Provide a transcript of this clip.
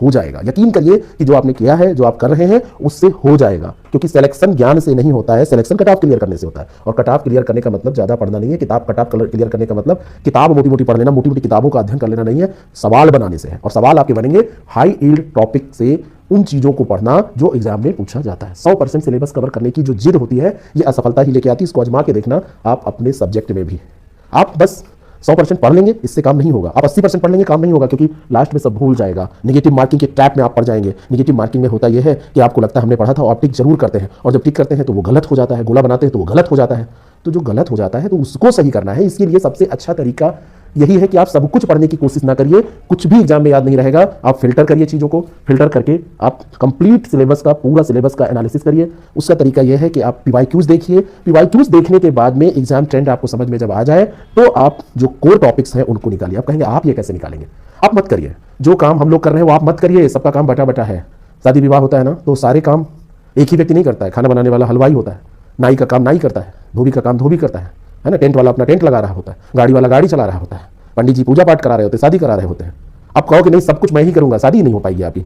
हो जाएगा। यकीन करिए कि जो आपने किया है, जो आप कर रहे हैं, उससे हो जाएगा, क्योंकि सिलेक्शन ज्ञान से नहीं होता है, सिलेक्शन कट ऑफ क्लियर करने से होता है। और कट ऑफ क्लियर करने का मतलब ज्यादा पढ़ना नहीं है, किताब कट ऑफ क्लियर करने का मतलब किताब मोटी मोटी पढ़ लेना, मोटी मोटी किताबों का अध्ययन कर लेना नहीं है, सवाल बनाने से है। और सवाल आपके बनेंगे हाई यील्ड टॉपिक से, उन चीजों को पढ़ना जो एग्जाम में पूछा जाता है। 100% सिलेबस कवर करने की जो जिद होती है, ये असफलता ही लेके आती है। इसको आजमा के देखना आप अपने सब्जेक्ट में भी। आप बस 100% पढ़ लेंगे, इससे काम नहीं होगा। आप 80% पढ़ लेंगे, काम नहीं होगा, क्योंकि लास्ट में सब भूल जाएगा। नेगेटिव मार्किंग के ट्रैप में आप पड़ जाएंगे। नेगेटिव मार्किंग में होता यह है कि आपको लगता है हमने पढ़ा था, और आप टिक जरूर करते हैं, और जब टिक करते हैं तो वो गलत हो जाता है, गोला बनाते हैं तो वो गलत हो जाता है। तो जो गलत हो जाता है तो उसको सही करना है। इसके लिए सबसे अच्छा तरीका यही है कि आप सब कुछ पढ़ने की कोशिश ना करिए, कुछ भी एग्जाम में याद नहीं रहेगा। आप फिल्टर करिए चीज़ों को, फिल्टर करके आप कंप्लीट सिलेबस का, पूरा सिलेबस का एनालिसिस करिए। उसका तरीका यह है कि आप पीवाईक्यूज देखिए। पीवाईक्यूज देखने के बाद में एग्जाम ट्रेंड आपको समझ में जब आ जाए तो आप जो कोर टॉपिक्स हैं उनको निकालिए। आप कहेंगे आप ये कैसे निकालेंगे? आप मत करिए, जो काम हम लोग कर रहे हैं वो आप मत करिए। सबका काम बटा बटा है। शादी विवाह होता है ना, तो सारे काम एक ही व्यक्ति नहीं करता है। खाना बनाने वाला हलवाई होता है, नाई का काम नाई करता है, धोबी का काम धोबी करता है ना, टेंट वाला अपना टेंट लगा रहा होता है, गाड़ी वाला गाड़ी चला रहा होता है, पंडित जी पूजा पाठ करा रहे होते हैं, शादी करा रहे होते हैं। आप कहो कि नहीं सब कुछ मैं ही करूंगा, शादी नहीं हो पाएगी आपकी।